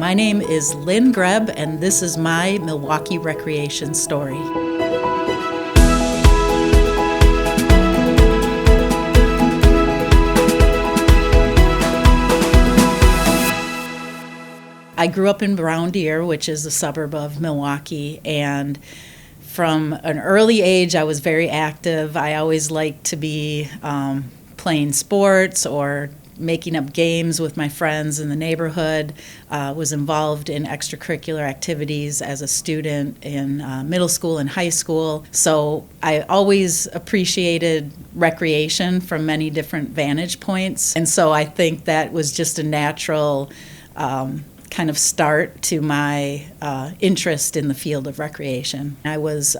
My name is Lynn Greb, and this is my Milwaukee Recreation story. I grew up in Brown Deer, which is a suburb of Milwaukee, and from an early age I was very active. I always liked to be playing sports or making up games with my friends in the neighborhood, was involved in extracurricular activities as a student in middle school and high school. So I always appreciated recreation from many different vantage points. And so I think that was just a natural kind of start to my interest in the field of recreation. I was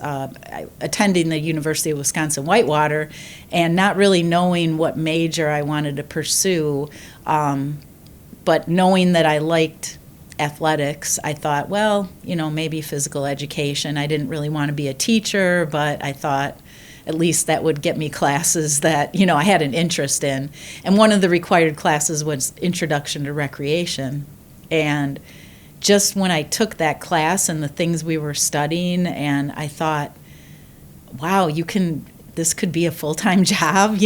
attending the University of Wisconsin-Whitewater and not really knowing what major I wanted to pursue, but knowing that I liked athletics, I thought, well, maybe physical education. I didn't really want to be a teacher, but I thought at least that would get me classes that, I had an interest in. And one of the required classes was Introduction to Recreation. And just when I took that class and the things we were studying, and I thought, wow, this could be a full-time job.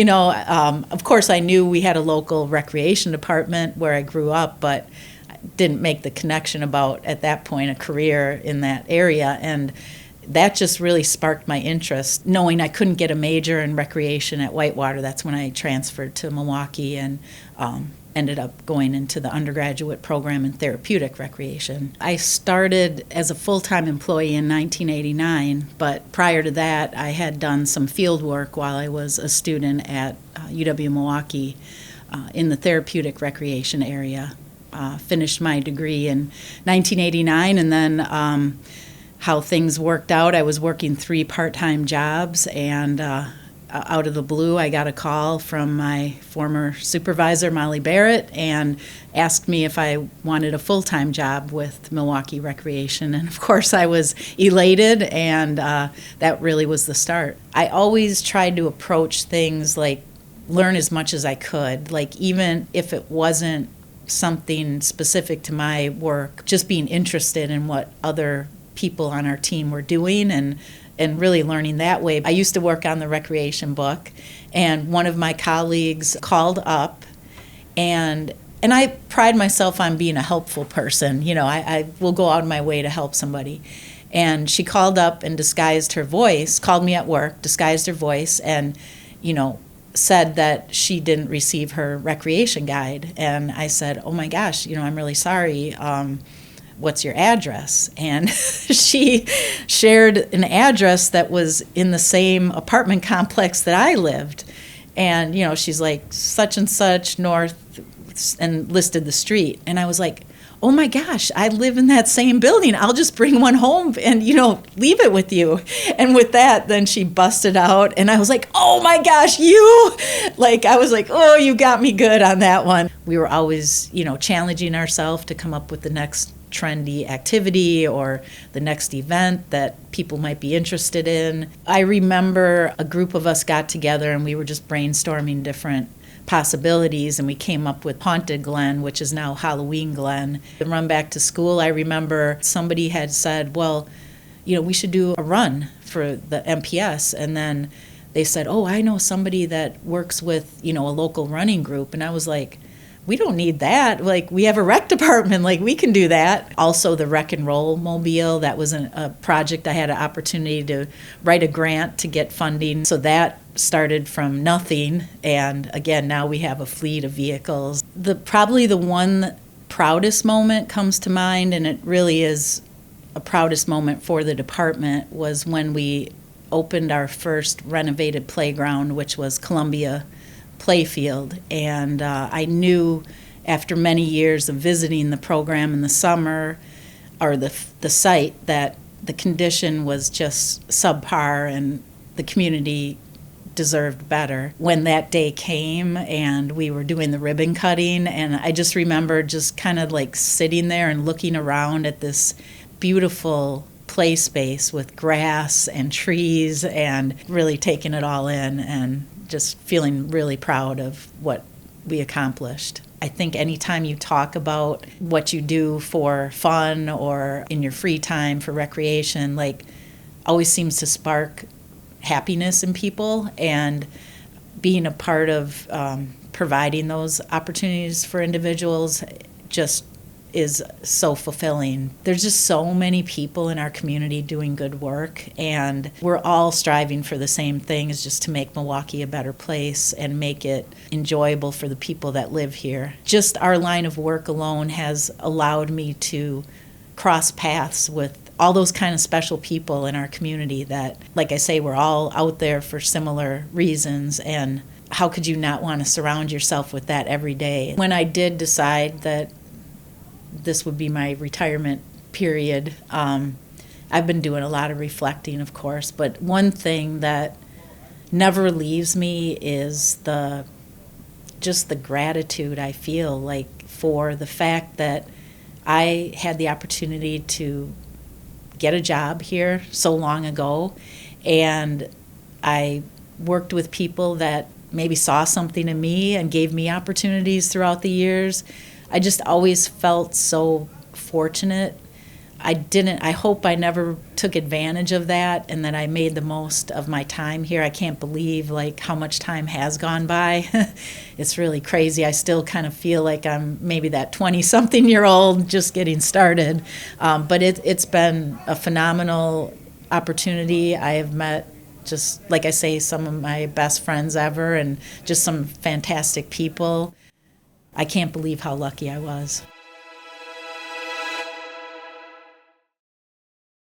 Of course I knew we had a local recreation department where I grew up, but I didn't make the connection about, at that point, a career in that area. And that just really sparked my interest. Knowing I couldn't get a major in recreation at Whitewater, that's when I transferred to Milwaukee and ended up going into the undergraduate program in therapeutic recreation. I started as a full-time employee in 1989, but prior to that I had done some field work while I was a student at UW-Milwaukee in the therapeutic recreation area. Finished my degree in 1989, and then how things worked out, I was working 3 part-time jobs, and out of the blue, I got a call from my former supervisor, Molly Barrett, and asked me if I wanted a full-time job with Milwaukee Recreation. And of course, I was elated, and that really was the start. I always tried to approach things like learn as much as I could, like even if it wasn't something specific to my work, just being interested in what other people on our team were doing and really learning that way. I used to work on the recreation book, and one of my colleagues called up, and I pride myself on being a helpful person. I will go out of my way to help somebody. And she called up and called me at work, disguised her voice, and, said that she didn't receive her recreation guide. And I said, oh my gosh, I'm really sorry. What's your address? And she shared an address that was in the same apartment complex that I lived. And, she's like, such and such north, and listed the street. And I was like, oh my gosh, I live in that same building. I'll just bring one home and, leave it with you. And with that, then she busted out. And I was like, oh my gosh, you! I was like, oh, you got me good on that one. We were always, challenging ourselves to come up with the next trendy activity or the next event that people might be interested in. I remember a group of us got together and we were just brainstorming different possibilities, and we came up with Haunted Glen, which is now Halloween Glen. The run back to school, I remember somebody had said, well, we should do a run for the MPS, and then they said, oh, I know somebody that works with, a local running group, and I was like, we don't need that. We have a rec department. We can do that. Also, the Rec and Roll Mobile, that was a project I had an opportunity to write a grant to get funding. So that started from nothing. And again, now we have a fleet of vehicles. Probably the one proudest moment comes to mind, and it really is a proudest moment for the department, was when we opened our first renovated playground, which was Columbia Playfield. And I knew after many years of visiting the program in the summer, or the site, that the condition was just subpar and the community deserved better. When that day came and we were doing the ribbon cutting, and I just remember just kind of sitting there and looking around at this beautiful play space with grass and trees and really taking it all in and just feeling really proud of what we accomplished. I think anytime you talk about what you do for fun or in your free time for recreation, like, always seems to spark happiness in people, and being a part of providing those opportunities for individuals just is so fulfilling. There's just so many people in our community doing good work, and we're all striving for the same thing, is just to make Milwaukee a better place and make it enjoyable for the people that live here. Just our line of work alone has allowed me to cross paths with all those kind of special people in our community that, like I say, we're all out there for similar reasons, and how could you not want to surround yourself with that every day? When I did decide that this would be my retirement period, I've been doing a lot of reflecting, of course, but one thing that never leaves me is just the gratitude I feel like for the fact that I had the opportunity to get a job here so long ago, and I worked with people that maybe saw something in me and gave me opportunities throughout the years. I just always felt so fortunate. I hope I never took advantage of that, and that I made the most of my time here. I can't believe like how much time has gone by. It's really crazy. I still kind of feel like I'm maybe that 20-something-year-old just getting started. But it's been a phenomenal opportunity. I have met, just like I say, some of my best friends ever, and just some fantastic people. I can't believe how lucky I was.